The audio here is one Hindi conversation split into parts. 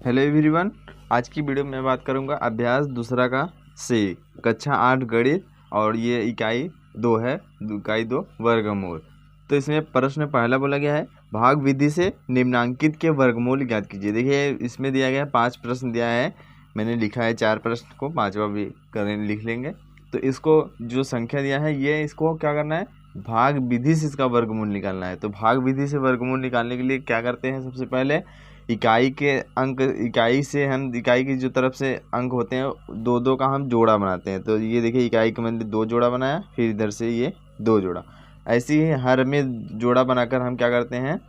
Hello everyone. आज की वीडियो में बात करूंगा अभ्यास दूसरा का से कक्षा 8 गणित और ये इकाई 2 है, इकाई 2 वर्गमूल। तो इसमें प्रश्न पहला बोला गया है भाग विधि से निम्नांकित के वर्गमूल ज्ञात कीजिए। देखिए इसमें दिया गया है 5 प्रश्न दिया है, मैंने लिखा है 4 प्रश्न को, 5वां भी करें लिख लेंगे। तो इसको जो संख्या दिया है ये इसको क्या करना है, भाग विधि से इसका वर्गमूल निकालना है। तो भाग विधि से वर्गमूल निकालने के लिए क्या करते हैं, सबसे पहले इकाई के अंक, इकाई से हम इकाई की जो तरफ से अंक होते हैं दो दो का हम जोड़ा बनाते हैं। तो ये देखिए इकाई के मैंने 2 जोड़ा बनाया, फिर इधर से ये 2 जोड़ा, ऐसे ही हर में जोड़ा बनाकर हम क्या करते हैं,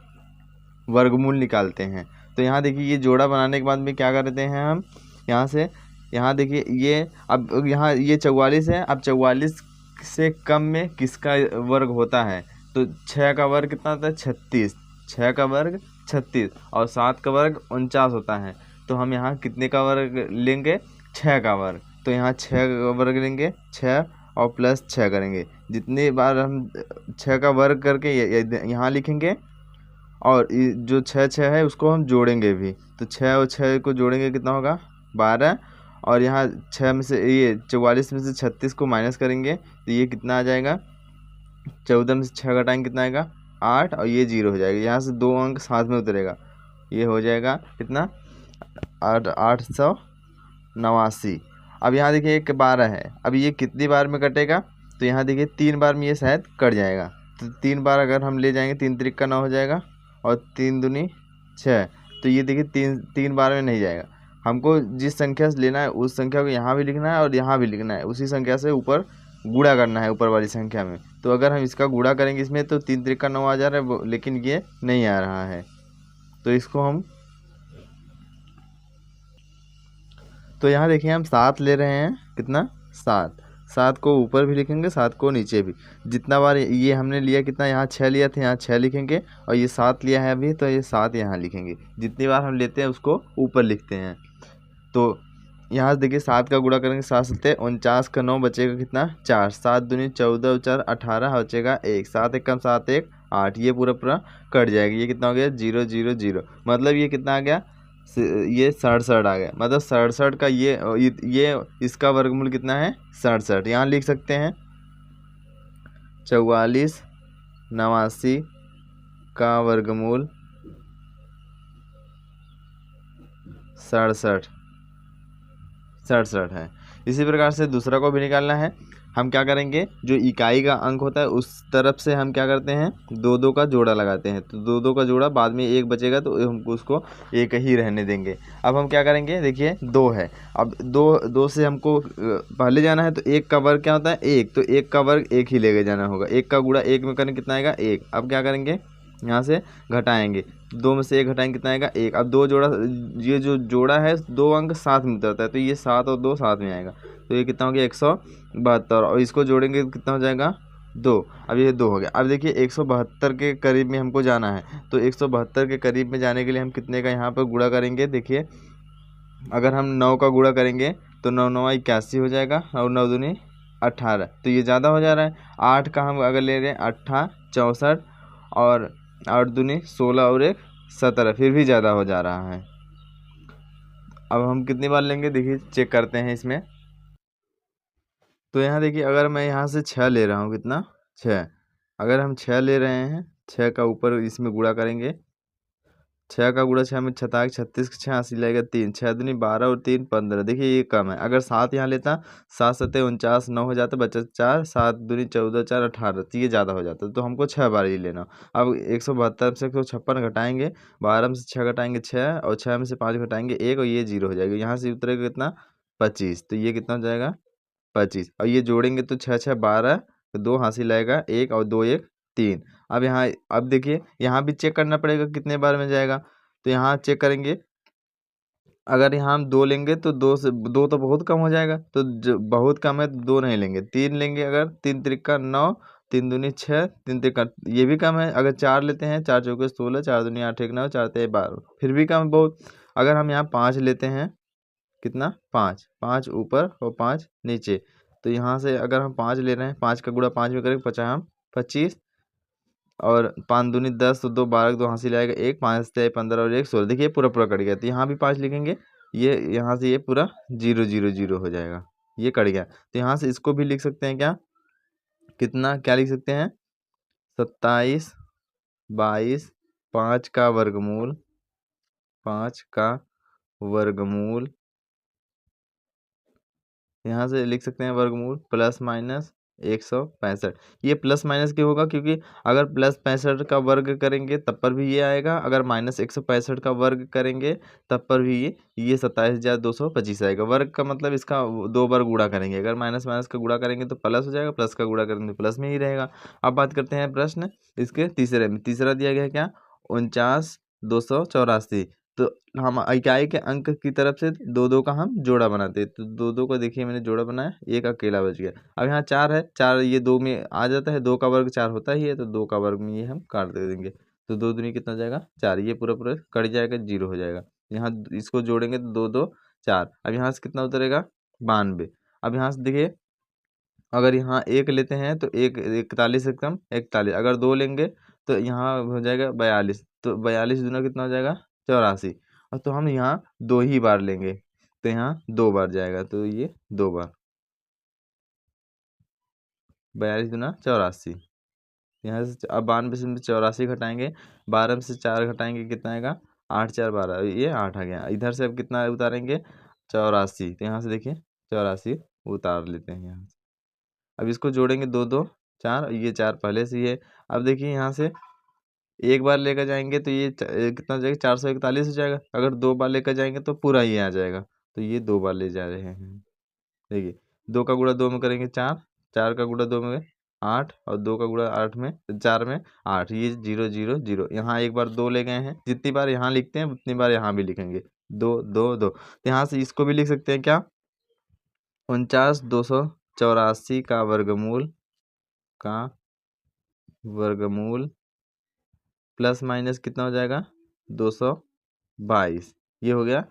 वर्गमूल निकालते हैं। तो यहाँ देखिए ये जोड़ा बनाने के बाद में क्या करते हैं हम, यहाँ से यहाँ देखिए ये अब यहाँ ये 44 है। अब 44 से कम में किसका वर्ग होता है, तो 6 का वर्ग कितना होता है, 36। 6 का वर्ग 36 और 7 का वर्ग 49 होता है। तो हम यहाँ कितने का वर्ग लेंगे, 6 का वर्ग। तो यहाँ 6 का वर्ग लेंगे, 6 और प्लस 6 करेंगे। जितनी बार हम 6 का वर्ग करके यहाँ लिखेंगे और जो 6 है उसको हम जोड़ेंगे भी। तो 6 और 6 को जोड़ेंगे कितना होगा, 12। और यहाँ 6 में से ये 44 में से 36 को माइनस करेंगे तो ये कितना आ जाएगा, 14 में से 6 घटाएंगे कितना आएगा, 8, और ये 0 हो जाएगा। यहाँ से 2 अंक साथ में उतरेगा, ये हो जाएगा कितना, 889। अब यहाँ देखिए एक 12 है, अब ये कितनी बार में कटेगा, तो यहाँ देखिए 3 बार में ये शायद कट जाएगा। तो 3 बार अगर हम ले जाएंगे, 3 त्रिक का 9 हो जाएगा और 3 दूनी 6। तो ये देखिए तीन बार में नहीं जाएगा। हमको जिस संख्या से लेना है उस संख्या को यहाँ भी लिखना है और यहाँ भी लिखना है, उसी संख्या से ऊपर गुणा करना है ऊपर वाली संख्या में। तो अगर हम इसका गुणा करेंगे इसमें तो 3 त्रिक का 9 आ जा रहा है, लेकिन ये नहीं आ रहा है। तो इसको हम, तो यहाँ देखिए हम 7 ले रहे हैं, कितना, 7। 7 को ऊपर भी लिखेंगे, 7 को नीचे भी। जितना बार ये हमने लिया कितना, यहाँ 6 लिया था, यहाँ 6 लिखेंगे, और ये 7 लिया है अभी तो ये 7 यहाँ लिखेंगे। जितनी बार हम लेते हैं उसको ऊपर लिखते हैं। तो यहाँ से देखिए 7 का गुणा करेंगे, 7 7 49 का 9 बचेगा कितना, 4। 7 दूनी 14 4 18 बचेगा 1। 7 1 कम 7 1 8, ये पूरा पूरा कट जाएगा। ये कितना हो गया, 0 0 0। मतलब ये कितना आ गया, ये 67 आ गया। मतलब 67 का ये इसका वर्गमूल कितना है, 67। यहाँ लिख सकते हैं 44 89 का वर्गमूल 67 है। इसी प्रकार से दूसरा को भी निकालना है। हम क्या करेंगे, जो इकाई का अंक होता है उस तरफ से हम क्या करते हैं, 2 2 का जोड़ा लगाते हैं। तो 2 2 का जोड़ा, बाद में 1 बचेगा तो हम उसको 1 ही रहने देंगे। अब हम क्या करेंगे, देखिए 2 है, अब 2 से हमको पहले जाना है। तो 1 का वर्ग क्या होता है, 1। तो 1 का वर्ग 1 ही लेके जाना होगा। 1 का गुणा 1 में करें कितना आएगा, 1। अब क्या करेंगे, यहाँ से घटाएंगे, 2 में से 1 घटाएंगे कितना आएगा, 1। अब 2 जोड़ा, ये जो जोड़ा है 2 अंक साथ में उतरता है, तो ये 7 और 2 साथ में आएगा। तो ये कितना हो गया, 172। और इसको जोड़ेंगे कितना हो जाएगा, 2। अब ये 2 हो गया। अब देखिए 172 के करीब में हमको जाना है। तो 172 के करीब में जाने के लिए हम कितने का यहाँ पर गुणा करेंगे, देखिए अगर हम 9 का गुणा करेंगे तो 9 9 81 हो जाएगा, और 9 दूनी 18। तो ये ज़्यादा हो जा रहा है। 8 का हम अगर ले रहे हैं 8 64, और 8 दूनी 16 और 1 17, फिर भी ज़्यादा हो जा रहा है। अब हम कितनी बार लेंगे, देखिए चेक करते हैं इसमें। तो यहाँ देखिए अगर मैं यहाँ से 6 ले रहा हूँ, कितना, 6। अगर हम 6 ले रहे हैं, 6 का ऊपर इसमें गुणा करेंगे, 6 का गुणा 6 में 6 36 6 80 लगेगा 3। 6 दूनी 12 और 3 15। देखिए ये कम है। अगर 7 यहाँ लेता, 7 7 49 9 हो जाता, बचा 4। 7 दूनी 14 4 18, तो ये ज़्यादा हो जाता। तो हमको 6 बार ही लेना। अब 172 से 156 घटाएंगे, 12 में से 6 घटाएंगे 6, और 6 में से 5 घटाएंगे 1, और ये 0 हो जाएगा। यहाँ से उतरेगा कितना, 25। तो ये कितना हो जाएगा, 25। और ये जोड़ेंगे तो 6 6 12, 2 हासिल आएगा 1, और 2 1 3। अब यहाँ, अब देखिए यहाँ भी चेक करना पड़ेगा कितने बार में जाएगा। तो यहाँ चेक करेंगे, अगर यहाँ हम 2 लेंगे तो 2 से 2 तो बहुत कम हो जाएगा। तो जो बहुत कम है तो 2 नहीं लेंगे, 3 लेंगे। अगर 3 त्रिक का 9, 3 दूनी 6, 3 त्रिक का, ये भी कम है। अगर 4 लेते हैं, 4 चौके 16, 4 दूनी 8 1 9, 4 तेरह 12, फिर भी कम है बहुत। अगर हम यहाँ 5 लेते हैं, कितना, 5। 5 ऊपर और 5 नीचे। तो यहाँ से अगर हम 5 ले रहे हैं, 5 का गुणा 5 में करेंगे, 50 25। और 5 दूनी 10 तो 2 12 2 हासिल आएगा 1 5 से 15 और 1 16। देखिए पूरा पूरा कट गया, तो यहाँ भी 5 लिखेंगे, ये यहाँ से ये पूरा 0 0 0 हो जाएगा, ये कट गया। तो यहाँ से इसको भी लिख सकते हैं क्या, कितना क्या लिख सकते हैं, 27 22 5 का वर्गमूल, 5 का वर्गमूल, यहाँ से लिख सकते हैं वर्गमूल प्लस माइनस 165। ये प्लस माइनस क्यों होगा, क्योंकि अगर प्लस 65 का वर्ग करेंगे तब पर भी ये आएगा, अगर माइनस 165 का वर्ग करेंगे तब पर भी ये 27,225 आएगा। वर्ग का मतलब इसका 2 बार गुणा करेंगे, अगर माइनस माइनस का गुणा करेंगे तो प्लस हो जाएगा, प्लस का गुणा करेंगे तो प्लस में ही रहेगा। अब बात करते हैं प्रश्न इसके तीसरे में। तीसरा दिया गया है क्या, 49,284। तो हम इकाई के अंक की तरफ से दो दो का हम जोड़ा बनाते हैं, तो दो दो को देखिए मैंने जोड़ा बनाया, एक अकेला बच गया। अब यहाँ 4 है, 4 ये 2 में आ जाता है, 2 का वर्ग 4 होता ही है, तो 2 का वर्ग में ये हम काट दे देंगे, तो 2 दूनी कितना हो जाएगा 4, ये पूरा पूरा कट जाएगा, 0 हो जाएगा। यहाँ इसको जोड़ेंगे तो 2 2 4। अब यहाँ से कितना उतरेगा 92। अब यहाँ से देखिए अगर यहाँ 1 लेते हैं तो 41 एकदम 41, अगर 2 लेंगे तो यहाँ हो जाएगा 42, तो 42 दूना कितना हो जाएगा 84। और तो हम यहाँ 2 ही बार लेंगे, तो यहाँ 2 बार जाएगा, तो ये 2 बार 42 दूना 84। यहाँ से अब 92 से 84 घटाएंगे, 12 में से 4 घटाएंगे कितना आएगा 8 4 12, ये 8 आ गया। इधर से अब कितना उतारेंगे 84, तो यहाँ से देखिए 84 उतार लेते हैं यहाँ से। अब इसको जोड़ेंगे 2 2 4, ये 4 पहले से ही है। अब देखिए यहाँ से एक बार लेकर जाएंगे तो ये कितना हो जाएगा 441 हो जाएगा, अगर 2 बार लेकर जाएंगे तो पूरा ये आ जाएगा, तो ये 2 बार ले जा रहे हैं। देखिए 2 का गुणा 2 में करेंगे 4, 4 का गुणा 2 में 8, और 2 का गुणा 8 में 4 में 8, ये 0 0 0। यहाँ एक बार 2 ले गए हैं, जितनी बार यहाँ लिखते हैं उतनी बार यहाँ भी लिखेंगे 2 2 2। तो यहाँ से इसको भी लिख सकते हैं क्या, 49,284 का वर्गमूल प्लस माइनस कितना हो जाएगा 222, ये हो गया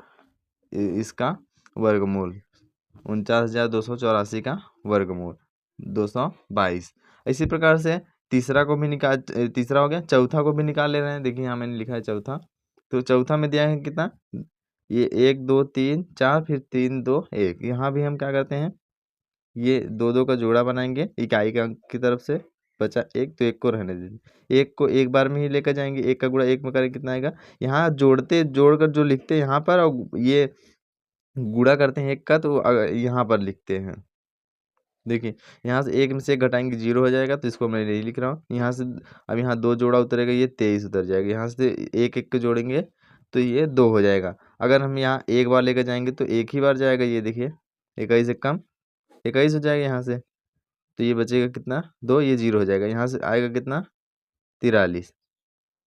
इसका वर्गमूल, 49,284 का वर्गमूल 222। इसी प्रकार से तीसरा को भी निकाल, तीसरा हो गया, चौथा को भी निकाल ले रहे हैं। देखिए यहाँ मैंने लिखा है चौथा, तो चौथा में दिया है कितना, ये 1 2 3 4 फिर 3 2 1। यहाँ भी हम क्या करते हैं, ये 2 2 का जोड़ा बनाएंगे इकाई के अंक की तरफ से, बचा 1 तो 1 को रहने दीजिए, 1 को एक बार में ही लेकर जाएंगे, 1 का गुणा 1 में करें कितना आएगा, यहाँ जोड़कर जो लिखते हैं यहाँ पर, और ये गुणा करते हैं 1 का तो यहाँ पर लिखते हैं। देखिए यहाँ से 1 में से 1 घटाएंगे 0 हो जाएगा, तो इसको मैं नहीं लिख रहा हूँ यहाँ से। अब यहाँ 2 जोड़ा उतरेगा, ये 23 उतर जाएगा, यहाँ से 1 1 को जोड़ेंगे तो ये 2 हो जाएगा। अगर हम यहाँ एक बार लेकर जाएंगे तो एक ही बार जाएगा, ये देखिए 21 से कम 21 हो जाएगा यहाँ से, तो ये बचेगा कितना 2, ये 0 हो जाएगा, यहाँ से आएगा कितना 43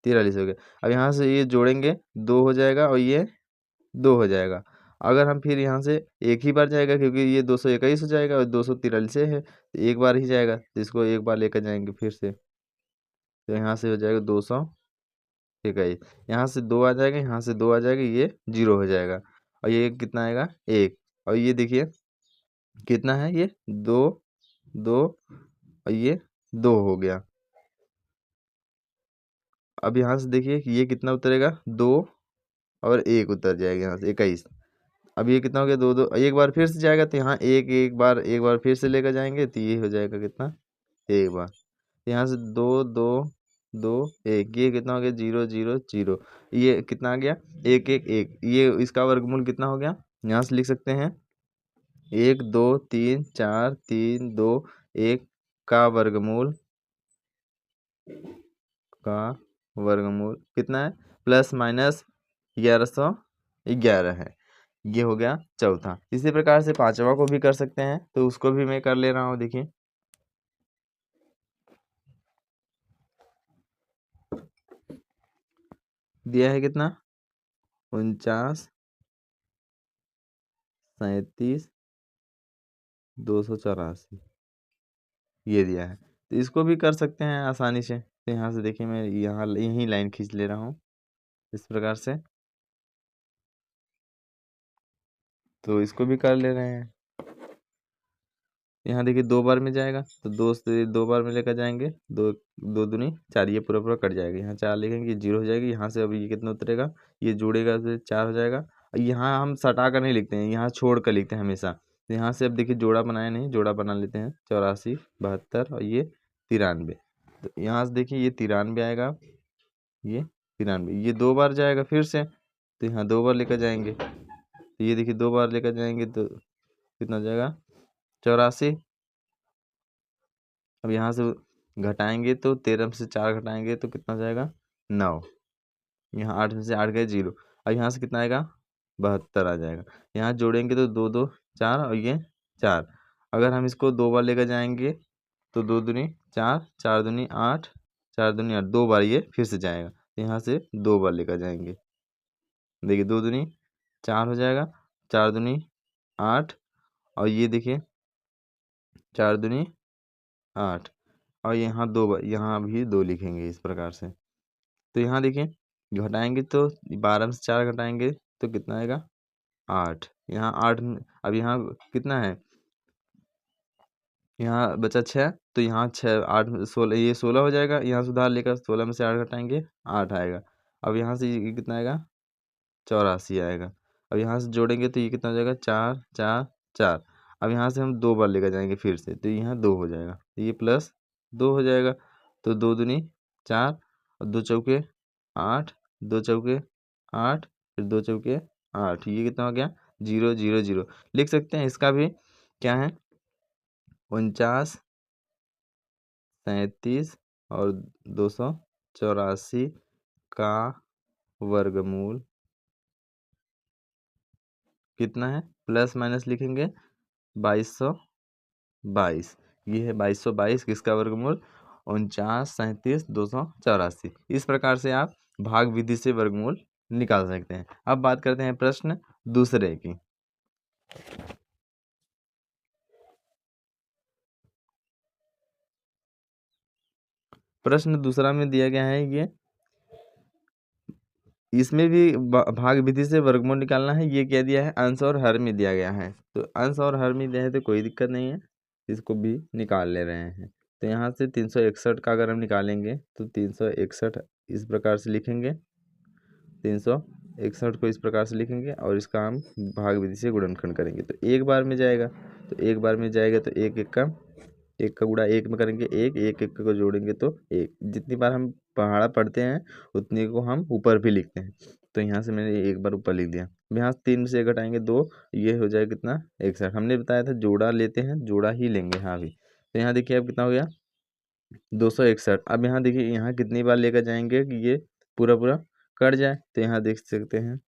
43 हो गया। अब यहाँ से ये जोड़ेंगे 2 हो जाएगा और ये 2 हो जाएगा। अगर हम फिर यहाँ से एक ही बार जाएगा, क्योंकि ये 221 हो जाएगा और 243 है, तो एक बार ही जाएगा, तो इसको एक बार लेकर जाएंगे फिर से, तो यहाँ से हो जाएगा 221, यहाँ से 2 आ जाएगा, यहाँ से 2 आ जाएगा, ये 0 हो जाएगा, और ये कितना आएगा 1। और ये देखिए कितना है, ये 2 2 और ये 2 हो गया। अब यहाँ से देखिए ये कितना उतरेगा 2 और 1 उतर जाएगा, यहाँ से 21। अब ये कितना हो गया 2 2, एक बार फिर से जाएगा, तो यहाँ एक बार फिर से लेकर जाएंगे, तो ये हो जाएगा कितना एक बार, यहाँ से 2 2 2 1, ये कितना हो गया 0 0 0, ये कितना आ गया 1 1 1, ये इसका वर्गमूल कितना हो गया, यहाँ से लिख सकते हैं 1 2 3 4 3 2 1 का का वर्गमूल कितना है प्लस माइनस 1111 है। ये हो गया चौथा। इसी प्रकार से पांचवा को भी कर सकते हैं, तो उसको भी मैं कर ले रहा हूँ। देखिए दिया है कितना 49 37 284, ये दिया है, तो इसको भी कर सकते हैं आसानी से। तो यहाँ से देखिए मैं यहाँ यही लाइन खींच ले रहा हूँ इस प्रकार से, तो इसको भी कर ले रहे हैं। यहाँ देखिए 2 बार में जाएगा तो 2 से 2 बार में लेकर जाएंगे, 2 2 दूनी 4, ये पूरा पूरा कट जाएगा। यहाँ 4 लिखेंगे, ये 0 हो जाएगी। यहाँ से अब ये कितना उतरेगा, ये जोड़ेगा तो 4 हो जाएगा। यहाँ हम सटा कर नहीं लिखते हैं, यहाँ छोड़ कर लिखते हैं हमेशा। तो यहाँ से अब देखिए जोड़ा बनाया नहीं, जोड़ा बना लेते हैं। 84, 72 और ये 93। तो यहाँ से देखिए ये 93 आएगा, ये 93, ये 2 बार जाएगा फिर से, तो यहाँ 2 बार लेकर जाएंगे। तो ये देखिए 2 बार लेकर जाएंगे तो कितना हो जाएगा, 84। अब यहाँ से घटाएंगे तो 13 में से 4 घटाएंगे तो कितना हो जाएगा, 9। यहाँ 8 में से 8 गए 0। अब यहाँ से कितना आएगा, 72 आ जाएगा। यहाँ जोड़ेंगे तो 2 2 4 और ये 4। अगर हम इसको 2 बार लेकर जाएंगे तो 2 दूनी 4, 4 दूनी 8, 4 दूनी 8, 2 बार ये फिर से जाएगा। तो यहाँ से 2 बार लेकर जाएंगे। देखिए 2 दूनी 4 हो जाएगा, 4 दूनी 8 और ये देखिए 4 दूनी 8 और यहाँ 2 बार, यहाँ भी 2 लिखेंगे इस प्रकार से। तो यहाँ देखिए घटाएंगे तो 12 में से 4 घटाएंगे तो कितना आएगा, 8। यहाँ 8 अब यहाँ कितना है, यहाँ बचा 6, तो यहाँ 6 8 16, ये 16 हो जाएगा। यहाँ सुधार लेकर 16 में से 8 घटाएंगे 8 आएगा। अब यहाँ से ये कितना आएगा, 84 आएगा। अब यहाँ से जोड़ेंगे तो ये कितना हो जाएगा, 4 4 4। अब यहाँ से हम 2 बार लेकर जाएंगे फिर से, तो यहाँ 2 हो जाएगा, तो ये प्लस 2 हो जाएगा। तो 2 दूनी 4 और 2 चौके 8, 2 चौके 8, फिर 2 चौके 8, ये कितना हो गया, 0 0 0। लिख सकते हैं इसका भी, क्या है, 49 37 और 284 का वर्गमूल कितना है, प्लस माइनस लिखेंगे 2222। ये है 2222, किसका वर्गमूल, 49 37 284। इस प्रकार से आप भाग विधि से वर्गमूल निकाल सकते हैं। अब बात करते हैं प्रश्न दूसरे की। प्रश्न दूसरा में दिया गया है, ये इसमें भी भाग विधि से वर्गमूल निकालना है। ये क्या दिया है, अंश और हर में दिया गया है। तो अंश और हर में दिया है तो कोई दिक्कत नहीं है, इसको भी निकाल ले रहे हैं। तो यहाँ से 361 का अगर हम निकालेंगे तो 361 इस प्रकार से लिखेंगे, 361 को इस प्रकार से लिखेंगे और इसका हम भाग विधि से गुणनखंड करेंगे तो एक बार में जाएगा। तो एक बार में जाएगा तो एक का गुणा एक में करेंगे, एक को जोड़ेंगे तो एक। जितनी बार हम पहाड़ा पढ़ते हैं उतनी को हम ऊपर भी लिखते हैं। तो यहाँ से मैंने एक बार ऊपर लिख दिया। यहाँ से 3 से घटाएंगे 2, ये हो जाएगा कितना, 61। हमने बताया था जोड़ा लेते हैं, जोड़ा ही लेंगे हाँ भी। तो यहाँ देखिए अब कितना हो गया, 261। अब यहाँ देखिए यहाँ कितनी बार लेकर जाएंगे कि ये पूरा पूरा कट जाए। तो यहाँ देख सकते हैं,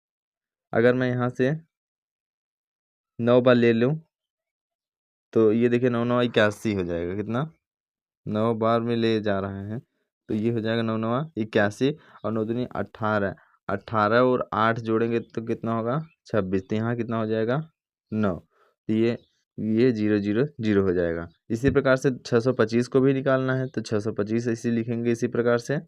अगर मैं यहाँ से 9 बार ले लूँ तो ये देखिए 9 9 81 हो जाएगा। कितना, 9 बार में ले जा रहे हैं तो ये हो जाएगा 9 9 81 और 9 दूनी 18, 18 और 8 जोड़ेंगे तो कितना होगा, 26। तो यहाँ कितना हो जाएगा, 9। तो ये 0 0 0 हो जाएगा। इसी प्रकार से 625 को भी निकालना है तो 625 इसी लिखेंगे, इसी प्रकार से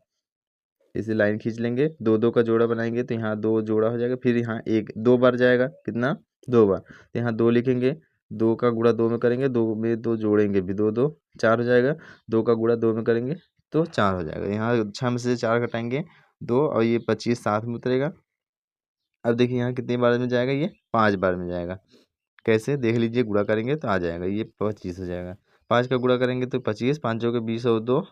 इसी लाइन खींच लेंगे, 2 2 का जोड़ा बनाएंगे तो यहाँ 2 जोड़ा हो जाएगा। फिर यहाँ 2 बार जाएगा, कितना, 2 बार। तो यहाँ 2 लिखेंगे, 2 का गुणा 2 में करेंगे, 2 में 2 जोड़ेंगे भी, 2 2 4 हो जाएगा। 2 का गुणा 2 में करेंगे तो 4 हो जाएगा। यहाँ 6 में से 4 घटाएंगे 2 और ये 25 साथ में उतरेगा। अब देखिए यहाँ कितनी बार में जाएगा, ये 5 बार में जाएगा। कैसे देख लीजिए, गुणा करेंगे तो आ जाएगा, ये 25 हो जाएगा। 5 का गुणा करेंगे तो 25, 5 के 20 और 2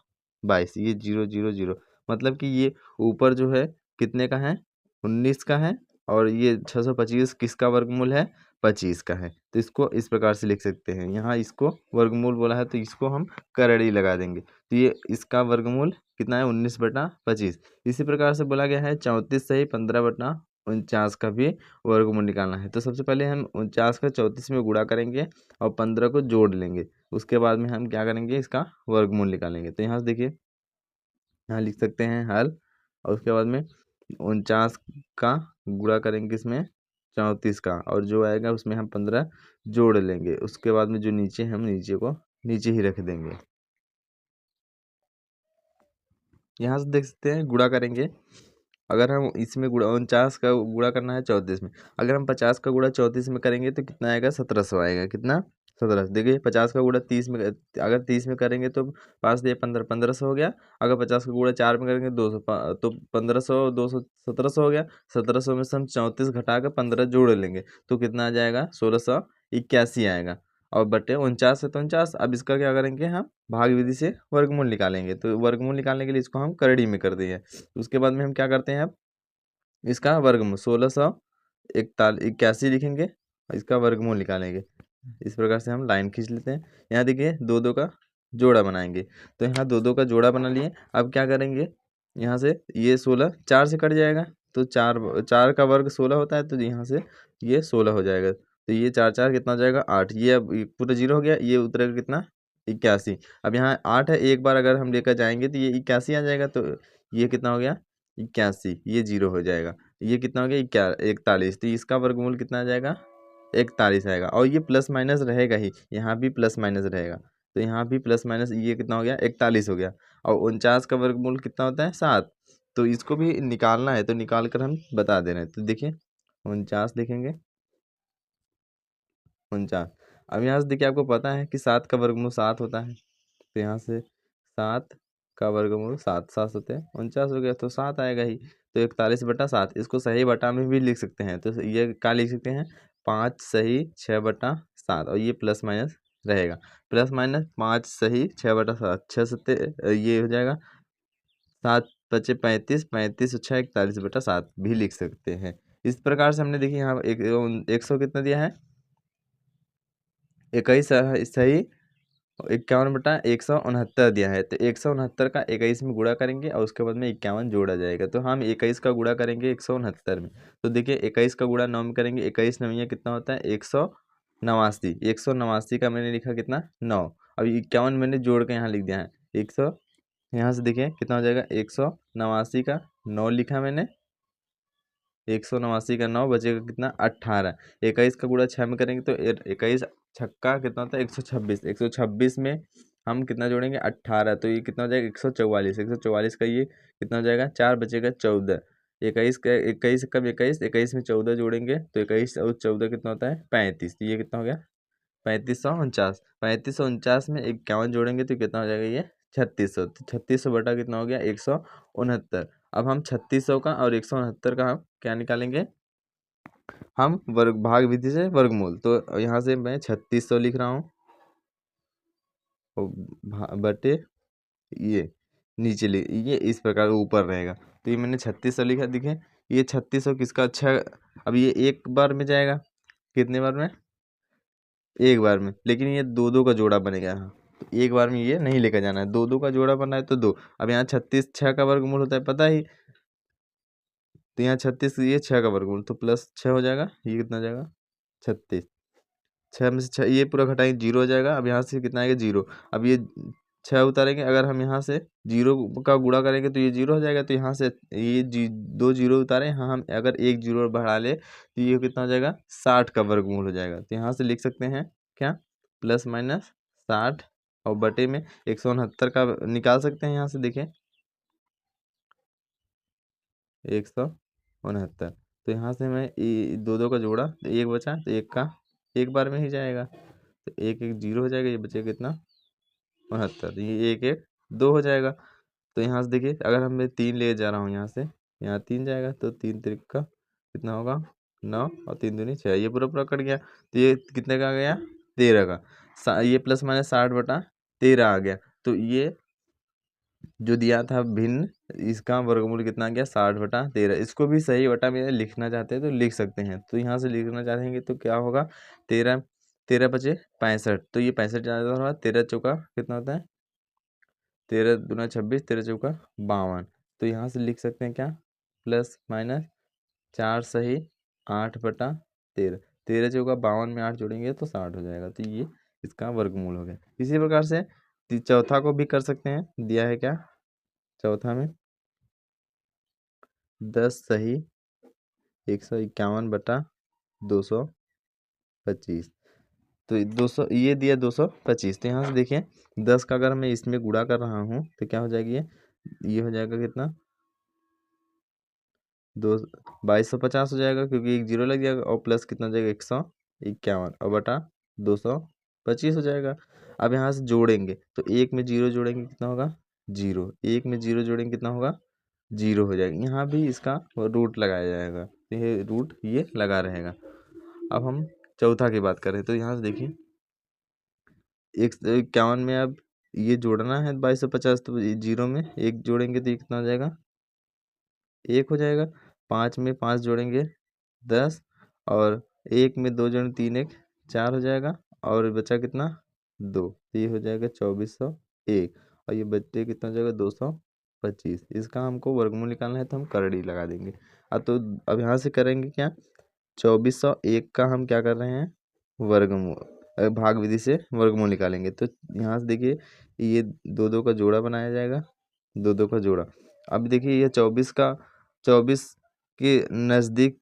22, ये 0 0 0। मतलब कि ये ऊपर जो है कितने का है, 19 का है और ये 625 किसका वर्गमूल है, 25 का है। तो इसको इस प्रकार से लिख सकते हैं। यहाँ इसको वर्गमूल बोला है तो इसको हम करड़ी लगा देंगे। तो ये इसका वर्गमूल कितना है, 19/25। इसी प्रकार से बोला गया है 34 सही 15/49 का भी वर्गमूल निकालना है। तो सबसे पहले हम 49 का 34 में गुणा करेंगे और 15 को जोड़ लेंगे। उसके बाद में हम क्या करेंगे, इसका वर्गमूल निकालेंगे। तो यहाँ से देखिए, यहाँ लिख सकते हैं हल, और उसके बाद में 49 का गुणा करेंगे इसमें 34 का, और जो आएगा उसमें हम 15 जोड़ लेंगे। उसके बाद में जो नीचे हम नीचे को नीचे ही रख देंगे। यहाँ से देख सकते हैं गुणा करेंगे, अगर हम इसमें गुणा 49 का गुणा करना है 34 में, अगर हम 50 का गुणा 34 में करेंगे तो कितना आएगा, 1700 आएगा। कितना, 17। देखिए 50 का गुणा 30 में, अगर 30 में करेंगे तो 5 दिए 15, 1500 हो गया। अगर 50 का गुणा 4 में करेंगे 200, तो 1500, 200, 1700 हो गया। 1700 में से हम 34 घटा कर 15 जोड़ लेंगे तो कितना आ जाएगा, 1681 आएगा। और बटे 49 है तो 49। अब इसका क्या करेंगे, हम भाग विधि से वर्गमूल निकालेंगे। तो वर्गमूल निकालने के लिए इसको हम करड़ी में कर देंगे। उसके बाद में हम क्या करते हैं, अब इसका वर्गमूल 1681 लिखेंगे, इसका वर्गमूल निकालेंगे। इस प्रकार से हम लाइन खींच लेते हैं। यहाँ देखिए दो दो का जोड़ा बनाएंगे, तो यहाँ दो दो का जोड़ा बना लिए। अब क्या करेंगे, यहाँ से ये 16 4 से कट जाएगा, तो 4 का वर्ग 16 होता है, तो यहाँ से ये 16 हो जाएगा। तो ये 4 4 कितना हो जाएगा, 8। ये अब ये पूरा जीरो हो गया, ये उतरेगा कितना, 81। अब यहाँ 8 है, एक बार अगर हम लेकर जाएंगे तो ये 81 आ जाएगा। तो ये कितना हो गया, 81। ये जीरो हो जाएगा। ये कितना हो गया, 41। तो इसका वर्गमूल कितना आ जाएगा, 41 आएगा। और ये प्लस माइनस रहेगा ही, यहाँ भी प्लस माइनस रहेगा। तो यहाँ भी प्लस माइनस, ये कितना हो गया, 41 हो गया। और 49 का वर्गमूल कितना होता है, 7। तो इसको भी निकालना है, तो निकाल कर हम बता दे रहे हैं। तो देखिए 49 देखेंगे, 49। अब यहाँ से देखिए आपको पता है कि 7 का वर्गमूल 7 होता है। तो यहाँ से 7 का वर्गमूल 7, 7 होते हैं 49 हो गया, तो 7 आएगा ही। तो 41/7, इसको सही बटा में भी लिख सकते हैं। तो ये क्या लिख सकते हैं, 5 सही 6/7। और ये प्लस माइनस रहेगा, प्लस माइनस 5 सही 6/7, 6 ये हो जाएगा 7 बचे 35, 35 और 6 41/7 भी लिख सकते हैं। इस प्रकार से हमने देखिए यहाँ 100 कितना दिया है, 21 सही 51/169 दिया है। तो 169 का 21 में गुणा करेंगे और उसके बाद में 51 जोड़ा जाएगा। तो हम 21 का गुणा करेंगे 169 में। तो देखिए 21 का गुणा 9 में करेंगे, 21 9 कितना होता है, 189। 189 का मैंने लिखा कितना, 9। अब 51 मैंने जोड़ के यहाँ लिख दिया है 100। यहाँ से देखिए कितना हो जाएगा, 189 का 9 लिखा मैंने, 189 का 9 बचेगा कितना, 18। 21 का गुणा 6 में करेंगे तो 21 छक्का कितना होता है, 126। 126 में हम कितना जोड़ेंगे, 18। तो ये कितना हो जाएगा, 144। 144 का ये कितना हो जाएगा, 4 बचेगा 14। 21 का 21 कब 21, 21 में 14 जोड़ेंगे तो 21 और 14 कितना होता है, 35। तो ये कितना हो गया, 3549। 3549 में 51 जोड़ेंगे तो कितना हो जाएगा, ये 3600। तो 3600 बटा कितना हो गया, 169। अब हम 3600 का और 169 का हम क्या निकालेंगे, हम वर्ग भाग विधि से वर्गमूल। तो यहाँ से मैं 3600 लिख रहा हूँ और बटे ये नीचे ये इस प्रकार ऊपर रहेगा। तो ये मैंने 3600 लिखा, दिखे ये 3600 किसका अच्छा। अब ये एक बार में जाएगा, कितने बार में, एक बार में। लेकिन ये दो दो का जोड़ा बनेगा यहाँ, तो एक बार में ये नहीं लेकर जाना है, दो दो का जोड़ा बना है तो दो। अब यहाँ 36 6 का वर्गमूल होता है पता ही, तो यहाँ 36 ये 6 का वर्गमूल, तो प्लस 6 हो जाएगा। ये कितना हो जाएगा, 36। 6 में से 6 ये पूरा घटाएंगे, जीरो हो जाएगा। अब यहाँ से कितना आएगा, जीरो। अब ये 6 उतारेंगे, अगर हम यहाँ से जीरो का गुणा करेंगे तो ये जीरो हो जाएगा। तो यहाँ से ये दो जीरो उतारे, यहाँ हम अगर एक जीरो बढ़ा ले तो ये कितना हो जाएगा, 60 का वर्गमूल हो जाएगा। तो यहाँ से लिख सकते हैं क्या, प्लस माइनस 60 और बटे में 169 का निकाल सकते हैं। यहाँ से देखें 169। तो यहाँ से मैं दो दो का जोड़ा, तो एक बचा, तो एक का एक बार में ही जाएगा। तो एक एक जीरो हो जाएगा, ये बचेगा कितना, 69। ये एक एक दो हो जाएगा। तो यहाँ से देखिए अगर हम मैं 3 ले जा रहा हूँ यहाँ से, यहाँ 3 जाएगा तो 3 त्रिक का कितना होगा, 9 और 3 दूनी 6। ये पूरा पूरा कट गया। तो ये कितने का आ गया, 13 का। ये प्लस माइनस 60/13 आ गया। तो ये जो दिया था भिन्न, इसका वर्गमूल कितना आ गया, 60/13। इसको भी सही बटा में लिखना चाहते हैं तो लिख सकते हैं। तो यहाँ से लिखना चाहेंगे तो क्या होगा, 13 13 बचे 65। तो ये 65 ज़्यादा होगा, 13 चौका कितना होता है, 13 दूना 26, 13 चौका 52। तो यहाँ से लिख सकते हैं क्या, प्लस माइनस 4 सही 8/13। 13 चौका 52 में 8 जोड़ेंगे तो 60 हो जाएगा। तो ये इसका वर्गमूल हो गया। इसी प्रकार से चौथा को भी कर सकते हैं। दिया है क्या, चौथा में 10 सही 151/225। तो 200 ये दिया 225। तो यहाँ से देखिए 10 का अगर मैं इसमें गुणा कर रहा हूँ तो क्या हो जाएगी, ये हो जाएगा कितना, 2250 हो जाएगा, क्योंकि एक जीरो लग जाएगा। और प्लस कितना हो जाएगा, 151 और बटा 225। 25 हो जाएगा। अब यहाँ से जोड़ेंगे तो 1 में 0 जोड़ेंगे कितना होगा 0, 1 में 0 जोड़ेंगे कितना होगा 0 हो जाएगा। यहाँ भी इसका रूट लगाया जाएगा, तो ये रूट ये लगा रहेगा। अब हम चौथा की बात करें तो यहाँ से देखिए 51 में अब ये जोड़ना है 2250, तो 0 में 1 जोड़ेंगे तो ये कितना हो जाएगा 1 हो जाएगा। 5 में 5 जोड़ेंगे 10, और 1 में 2 जोड़ेंगे 3 1 4 हो जाएगा, और बचा कितना 2, तो ये हो जाएगा 2401, और ये बच्चे कितना हो जाएगा 225। इसका हमको वर्गमूल निकालना है तो हम करड़ी लगा देंगे। अब यहाँ से करेंगे क्या 2401 का हम क्या कर रहे हैं वर्गमूल, भाग विधि से वर्गमूल निकालेंगे। तो यहाँ से देखिए ये 2 का जोड़ा बनाया जाएगा, 2 का जोड़ा। अब देखिए ये 24 के नज़दीक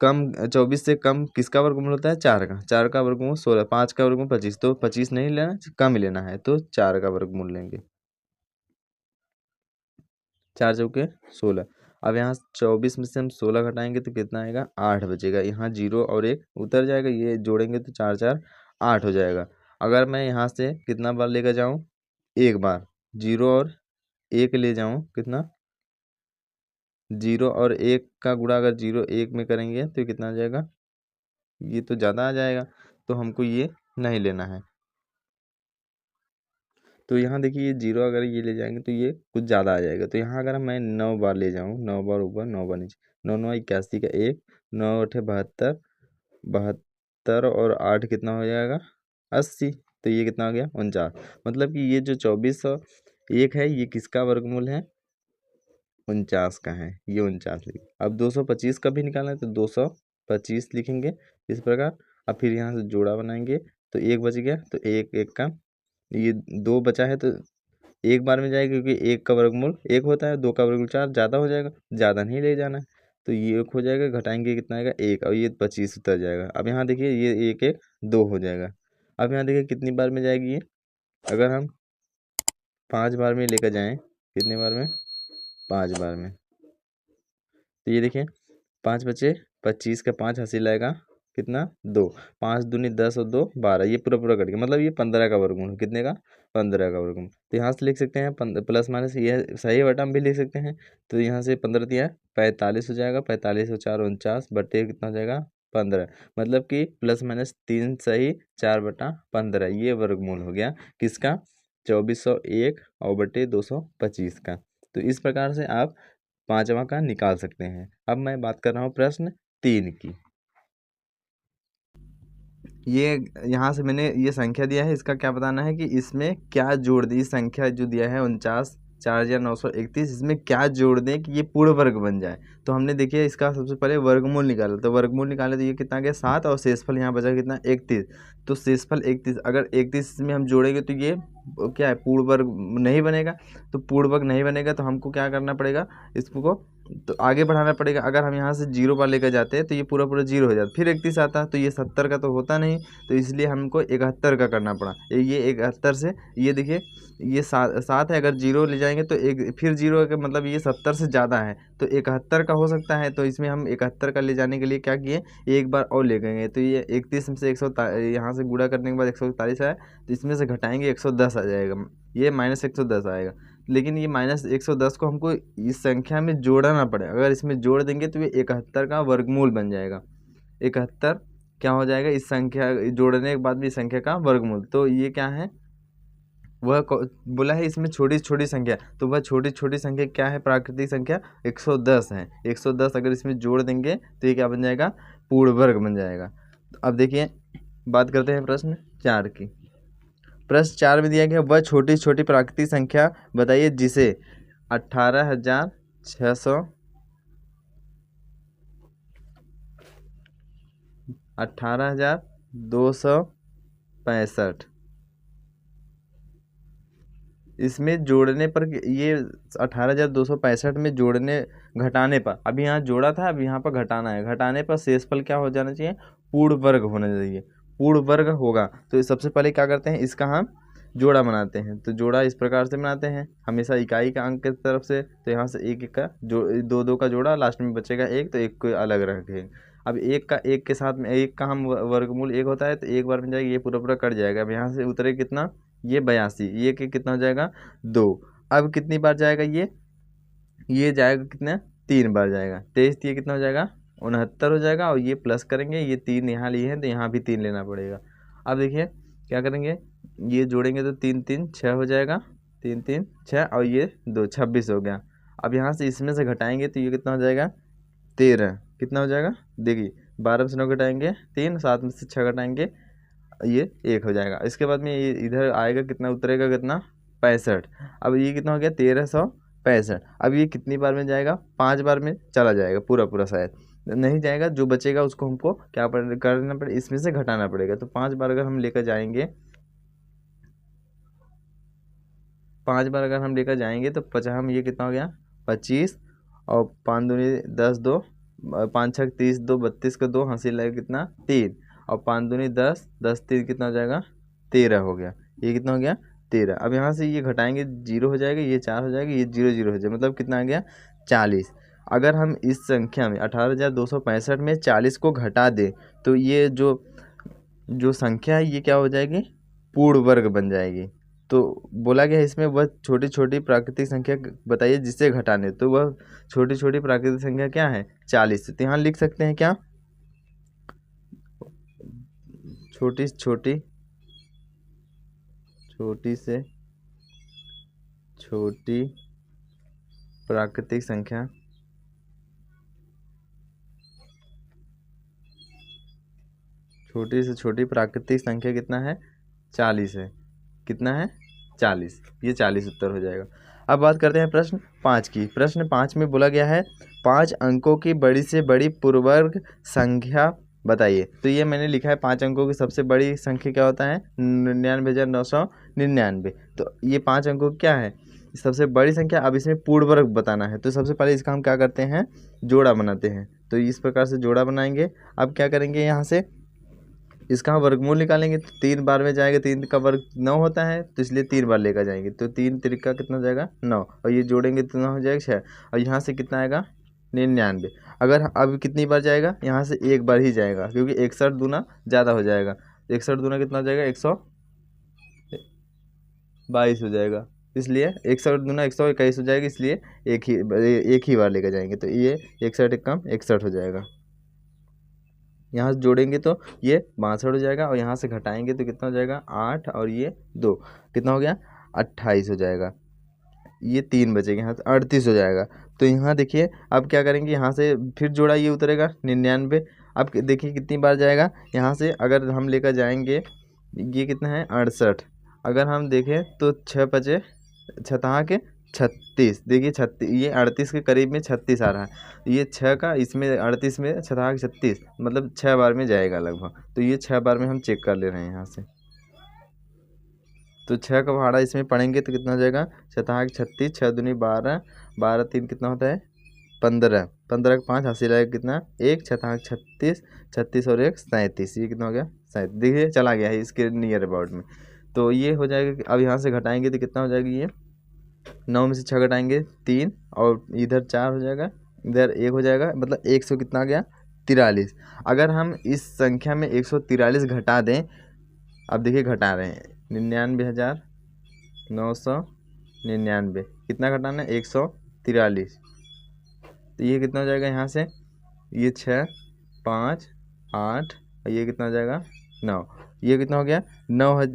कम 24 से कम किसका वर्गमूल होता है 4 का वर्गमूल 16, 5 का वर्गमूल 25, तो 25 नहीं लेना, कम ही लेना है, तो 4 का वर्गमूल लेंगे, 4 चौके 16। अब यहाँ 24 में से हम 16 घटाएंगे तो कितना आएगा 8 बचेगा। यहाँ 0 और 1 उतर जाएगा, ये जोड़ेंगे तो 4 4 8 हो जाएगा। अगर मैं यहाँ से कितना बार लेकर जाऊँ एक बार 0 और 1 ले जाऊँ, कितना 0 और 1 का गुणा अगर 0 1 में करेंगे तो कितना आ जाएगा, ये तो ज़्यादा आ जाएगा, तो हमको ये नहीं लेना है। तो यहाँ देखिए ये 0 अगर ये ले जाएंगे तो ये कुछ ज़्यादा आ जाएगा। तो यहाँ अगर मैं 9 बार ले जाऊँ, 9 बार ऊपर 9 बार नीचे, 9 9 81 का 1, 9 8 72, 72 और 8 कितना हो जाएगा 80, तो ये कितना हो गया 49। मतलब कि ये जो 2401 है ये किसका वर्गमूल है 49 का है, ये 49 लिख। अब 225 का भी निकालना है तो 225 लिखेंगे इस प्रकार। अब फिर यहाँ से जोड़ा बनाएंगे तो 1 बच गया, तो 1 1 का ये 2 बचा है तो एक बार में जाएगा, क्योंकि 1 का वर्गमूल 1 होता है, 2 का वर्गमूल 4, ज़्यादा हो जाएगा, ज़्यादा नहीं ले जाना है, तो ये 1 हो जाएगा, घटाएंगे कितना आएगा 1, और ये 25 उतर जाएगा। अब यहाँ देखिए ये 1 1 2 हो जाएगा। अब यहाँ देखिए कितनी बार में जाएगी ये, अगर हम 5 बार में लेकर जाएँ, कितने बार में 5 बार में, तो ये देखिए 5 बचे 25 का 5 हासिल आएगा कितना 2, 5 दूनी 10 और 2 12, ये पूरा पूरा कट गया, मतलब ये 15 का वर्गमूल, कितने का 15 का वर्गमूल। तो यहाँ से लिख सकते हैं प्लस माइनस ये सही बटा हम भी लिख सकते हैं। तो यहाँ से 15 दिया 45 हो जाएगा, 45 और 4 49 बटे कितना हो जाएगा 15, मतलब कि प्लस माइनस 3 सही 4/15, ये वर्गमूल हो गया किसका 2401 और बटे 225 का। तो इस प्रकार से आप 5वां का निकाल सकते हैं। अब मैं बात कर रहा हूँ प्रश्न 3 की। ये यहाँ से मैंने ये संख्या दिया है, इसका क्या बताना है कि इसमें क्या जोड़ दी, संख्या जो दिया है 49 4931, इसमें क्या जोड़ दें कि ये पूर्ण वर्ग बन जाए। तो हमने देखिए इसका सबसे पहले वर्गमूल निकाला, तो वर्गमूल निकाले तो ये कितना गया 7, और शेषफल यहाँ बचा कितना 31, तो शेषफल 31, अगर 31 में हम जोड़ेंगे तो ये क्या है पूर्ण वर्ग नहीं बनेगा। तो पूर्ण वर्ग नहीं बनेगा तो हमको क्या करना पड़ेगा, इसको तो आगे बढ़ाना पड़ेगा। अगर हम यहाँ से 0 पर लेकर जाते हैं तो ये पूरा पूरा 0 हो जाता, फिर 31 आता है, तो ये 70 का तो होता नहीं, तो इसलिए हमको 71 का करना पड़ा। ये 71 से ये देखिए ये 7 है, अगर 0 ले जाएंगे तो एक फिर 0 का मतलब ये 70 से ज़्यादा है, तो 71 का हो सकता है। तो इसमें हम 71 का ले जाने के लिए क्या किए, एक बार और ले गए, तो ये 31 में से 100 यहाँ से गुणा करने के बाद 141 आया, तो इसमें से घटाएंगे 110 आ जाएगा, ये -110 आएगा। लेकिन ये -110 को हमको इस संख्या में जोड़ना पड़ेगा, अगर इसमें जोड़ देंगे तो ये 71 का वर्गमूल बन जाएगा। 71 क्या हो जाएगा, इस संख्या जोड़ने के बाद भी इस संख्या का वर्गमूल। तो ये क्या है, वह बोला है इसमें छोटी छोटी संख्या, तो वह छोटी छोटी संख्या क्या है, प्राकृतिक संख्या 110 है। 110 अगर इसमें जोड़ देंगे तो ये क्या बन जाएगा, पूर्ण वर्ग बन जाएगा। तो अब देखिए बात करते हैं प्रश्न 4 की। प्रश्न 4 में दिया गया वह छोटी छोटी प्राकृतिक संख्या बताइए जिसे 18,600 18,265 इसमें जोड़ने पर, ये 18,265 में जोड़ने घटाने पर, अभी यहाँ जोड़ा था अभी यहाँ पर घटाना है, घटाने पर शेषफल क्या हो जाना चाहिए, पूर्ण वर्ग होना चाहिए, पूर्ण वर्ग होगा। तो सबसे पहले क्या करते हैं, इसका हम जोड़ा बनाते हैं। तो जोड़ा इस प्रकार से बनाते हैं हमेशा इकाई का अंक की तरफ से, तो यहाँ से 1 1 का जो 2 2 का जोड़ा, लास्ट में बचेगा 1, तो 1 को अलग रखें। अब एक के साथ में एक का हम वर्गमूल एक होता है तो एक बार में जाएगा, ये पूरा पूरा कट जाएगा। अब यहाँ से उतरे कितना, ये 82, ये के कितना हो जाएगा 2। अब कितनी बार जाएगा ये जाएगा कितना 3 बार जाएगा। 23 ये कितना हो जाएगा 69 हो जाएगा। और ये प्लस करेंगे, ये 3 यहाँ लिए हैं तो यहाँ भी 3 लेना पड़ेगा। अब देखिए क्या करेंगे, ये जोड़ेंगे तो 3 3 6 हो जाएगा, 3 3 6 और ये 2 26 हो गया। अब यहाँ से इसमें से घटाएंगे तो ये कितना हो जाएगा 13। कितना हो जाएगा देखिए, 12 में से 9 घटाएंगे 3, 7 में से 6 घटाएंगे ये 1 हो जाएगा। इसके बाद में ये इधर आएगा कितना उतरेगा कितना 65। अब ये कितना हो गया 1365। अब ये कितनी बार में जाएगा 5 बार में चला जाएगा पूरा पूरा, शायद नहीं जाएगा। जो बचेगा उसको हमको क्या करना पड़ेगा, इसमें से घटाना पड़ेगा। तो 5 बार अगर हम लेकर जाएंगे, 5 बार अगर हम लेकर जाएंगे तो 50 हम ये कितना हो गया 25 और 5 दूनी 10, 2 5 6 30, 2 32 का 2 हंसी लगे कितना 3 और 5 दूनी 10, 10 3 कितना हो जाएगा 13 हो गया। ये कितना हो गया 13। अब यहाँ से ये घटाएंगे 0 हो जाएगा, ये 4 हो जाएगा, ये 0 0 हो जाएगा, मतलब कितना आ गया 40। अगर हम इस संख्या में 18,265 में 40 को घटा दें तो ये जो संख्या है ये क्या हो जाएगी पूर्ण वर्ग बन जाएगी। तो बोला गया इसमें वह छोटी छोटी प्राकृतिक संख्या बताइए जिससे घटाने, तो वह छोटी छोटी प्राकृतिक संख्या क्या है 40। तो यहाँ लिख सकते हैं क्या, छोटी छोटी छोटी से छोटी प्राकृतिक संख्या छोटी से छोटी प्राकृतिक संख्या कितना है 40 है। कितना है 40, ये 40 उत्तर हो जाएगा। अब बात करते हैं प्रश्न 5 की। प्रश्न 5 में बोला गया है 5 अंकों की बड़ी से बड़ी पूर्णवर्ग संख्या बताइए। तो ये मैंने लिखा है 5 अंकों की सबसे बड़ी संख्या क्या होता है 99,999। तो ये 5 अंकों की क्या है सबसे बड़ी संख्या। अब इसमें पूर्ण वर्ग बताना है तो सबसे पहले इसका हम क्या करते हैं जोड़ा बनाते हैं। तो इस प्रकार से जोड़ा बनाएंगे। अब क्या करेंगे यहाँ से इसका वर्गमूल निकालेंगे तो 3 बार में जाएगा, 3 का वर्ग 9 होता है तो इसलिए 3 बार लेकर जाएंगे। तो 3 त्रिका कितना हो जाएगा 9 और ये जोड़ेंगे तो 9 हो जाएगा 6 और यहाँ से कितना आएगा 99। अगर अब कितनी बार जाएगा यहाँ से एक बार ही जाएगा क्योंकि 61 दूना ज़्यादा हो जाएगा। 61 दूना कितना हो जाएगा 122 हो जाएगा, इसलिए 61 दूना 121 हो जाएगा, इसलिए एक ही बार लेकर जाएंगे। तो ये 61 कम 61 हो जाएगा। यहाँ से जोड़ेंगे तो ये 62 हो जाएगा और यहाँ से घटाएंगे तो कितना हो जाएगा 8 और ये 2 कितना हो गया 28 हो जाएगा। ये 3 बचेगा, यहाँ से 38 हो जाएगा। तो यहाँ देखिए अब क्या करेंगे यहाँ से फिर जोड़ा ये उतरेगा 99। अब देखिए कितनी बार जाएगा यहाँ से अगर हम लेकर जाएंगे ये कितना है 68। अगर हम देखें तो 6 बचे 6 के 36, देखिए 36 ये 38 के करीब में 36 आ रहा है। ये 6 का इसमें 38 में 6 के 36 मतलब 6 बार में जाएगा लगभग। तो ये 6 बार में हम चेक कर ले रहे हैं यहाँ से। तो 6 का भाड़ा इसमें पढ़ेंगे तो कितना हो जाएगा 6 के 36, 6 दूनी 12, 12 3 कितना होता है 15, 15 के 5 हासिल आएगा कितना 1, 6 के 36, 36 और 1 37, ये कितना हो गया 37। देखिए चला गया है इसके नियर अबाउट में। तो ये हो जाएगा। अब यहाँ से घटाएंगे तो कितना हो जाएगा ये 9 में से 6 घटाएंगे 3 और इधर 4 हो जाएगा, इधर 1 हो जाएगा, मतलब 100 कितना आ गया 43। अगर हम इस संख्या में 143 घटा दें, अब देखिए घटा रहे हैं 99,999 कितना घटाना है 143। तो ये कितना हो जाएगा यहाँ से ये 6 5 8 और ये कितना हो जाएगा 9, ये कितना हो गया 9,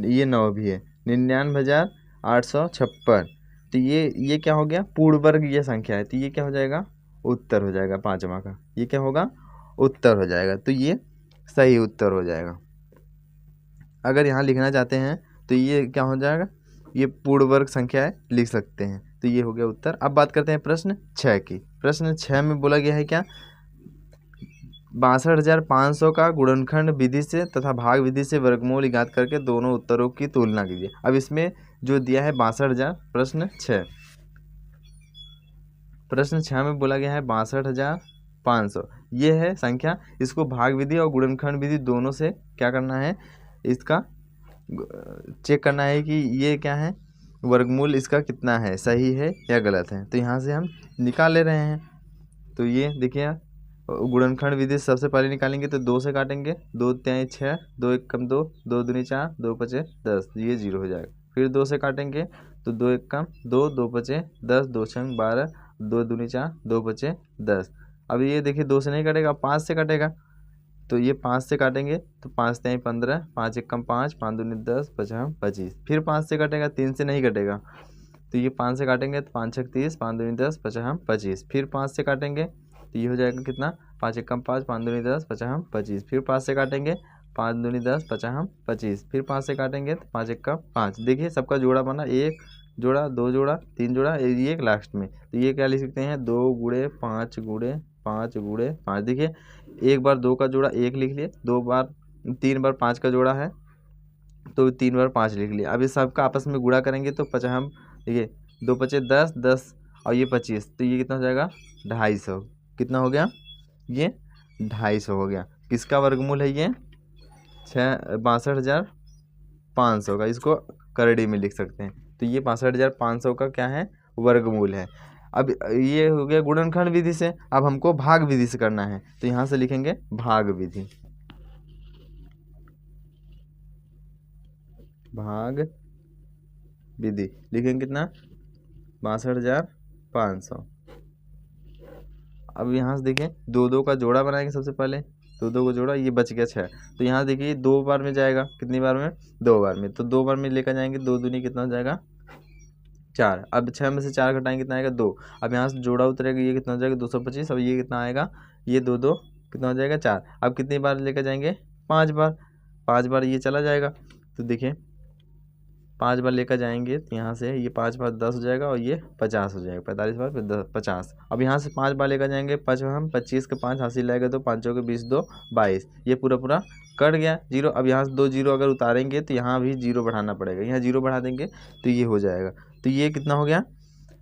ये 9 भी है 99,856। तो ये क्या हो गया पूर्ण वर्ग ये संख्या है। तो ये क्या हो जाएगा उत्तर हो जाएगा 5वां का, ये क्या होगा उत्तर हो जाएगा। तो ये सही उत्तर हो जाएगा। अगर यहाँ लिखना चाहते हैं तो ये क्या हो जाएगा ये पूर्ण वर्ग संख्या है लिख सकते हैं। तो ये हो गया उत्तर। अब बात करते हैं प्रश्न 6 की। प्रश्न 6 में बोला गया है क्या 62,500 का गुणनखंड विधि से तथा भाग विधि से वर्गमूल ज्ञात करके दोनों उत्तरों की तुलना कीजिए। अब इसमें जो दिया है 62,000 प्रश्न 6 में बोला गया है 62,500 ये है संख्या। इसको भाग विधि और गुणनखंड विधि दोनों से क्या करना है इसका चेक करना है कि ये क्या है वर्गमूल इसका कितना है सही है या गलत है। तो यहाँ से हम निकाल ले रहे हैं। तो ये देखिए गुणनखंड विधि से सबसे पहले निकालेंगे तो 2 से काटेंगे, 2 तिहाई 6, 2 एक कम 2, 2 दूनी 4, 2 पचे 10, ये 0 हो जाएगा। फिर 2 से काटेंगे तो 2 एक कम 2, 2 पचे 10, 2 छंग 12, 2 दूनी 4, 2 पचे 10। अब ये देखिए 2 से नहीं कटेगा, 5 से कटेगा, तो ये 5 से काटेंगे तो 5 तिहाई 15, 5 एक कम 5, 5 दूनी 10, 5 25। फिर 5 से कटेगा, 3 से नहीं कटेगा, तो ये 5 से काटेंगे तो 5 छक 30, 5 दूनी 10, 5 25। फिर 5 से काटेंगे तो ये हो जाएगा कितना, 5 एक कम 5, 5 दूनी 10, 5 25। फिर 5 से काटेंगे 5 दूनी 10, 5 25। फिर 5 से काटेंगे तो 5 एक कम 5। देखिए सबका जोड़ा बना, 1 जोड़ा 2 जोड़ा 3 जोड़ा, ये एक लास्ट में, तो ये क्या लिख सकते हैं, 2 गुणे 5 गुणे 5 गुणे 5। देखिए एक बार 2 का जोड़ा 1 लिख लिए, 3 बार 5 का जोड़ा है तो 3 बार 5 लिख लिया। अब इस सबका आपस में गुणा करेंगे तो 50, देखिए 2 पचे 10, 10 और ये 25, तो ये कितना हो जाएगा 250। कितना हो गया, ये 250 हो गया। किसका वर्गमूल है ये, 62,500 का, इसको करड़ी में लिख सकते हैं। तो ये 62,500 का क्या है, वर्गमूल है। अब ये हो गया गुणनखंड विधि से। अब हमको भाग विधि से करना है, तो यहाँ से लिखेंगे भाग विधि। भाग विधि लिखेंगे कितना, 62,500। अब यहाँ से देखिए 2 2 का जोड़ा बनाएंगे सबसे पहले, 2 2 का जोड़ा, ये बच गया 6। तो यहाँ देखिए 2 बार में जाएगा, कितनी बार में, 2 बार में, तो 2 बार में लेकर जाएंगे, 2 दूनी कितना हो जाएगा 4। अब 6 में से 4 घटाएंगे कितना आएगा 2। अब यहाँ से जोड़ा उतरेगा, ये कितना हो जाएगा 225। अब ये कितना आएगा, ये 2 2 कितना हो जाएगा 4। अब कितनी बार लेकर जाएंगे, 5 बार, 5 बार ये चला जाएगा। तो देखिए 5 बार लेकर जाएंगे तो यहाँ से ये 5 बार 10 हो जाएगा और ये 50 हो जाएगा, 45 बार फिर 50। अब यहाँ से 5 बार लेकर जाएंगे, 25 के 5 हासिल लगेगा तो 5 के 20, 2 22, ये पूरा पूरा कट गया 0। अब यहाँ से 2 0 अगर उतारेंगे तो यहाँ भी 0 बढ़ाना पड़ेगा, यहाँ 0 बढ़ा देंगे तो ये हो जाएगा। तो ये कितना हो गया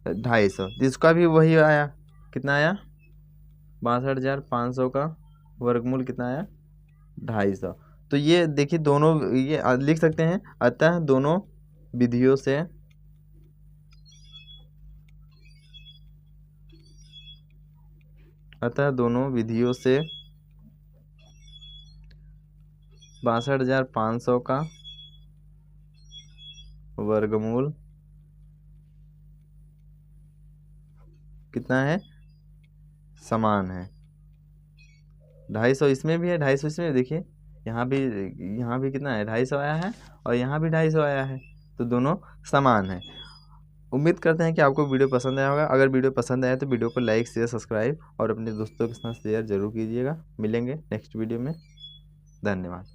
250। तो इसका भी वही आया, कितना आया 62,500 का वर्गमूल कितना आया 250। तो ये देखिए दोनों ये लिख सकते हैं, अतः दोनों विधियों से अतः दोनों विधियों से 62,500 का वर्गमूल कितना है, समान है। 250 इसमें भी है, 250 इसमें, देखिए यहाँ भी कितना है 250 आया है और यहाँ भी 250 आया है, तो दोनों समान है। उम्मीद करते हैं कि आपको वीडियो पसंद आया होगा। अगर वीडियो पसंद आया तो वीडियो को लाइक शेयर सब्सक्राइब और अपने दोस्तों के साथ शेयर जरूर कीजिएगा। मिलेंगे नेक्स्ट वीडियो में, धन्यवाद।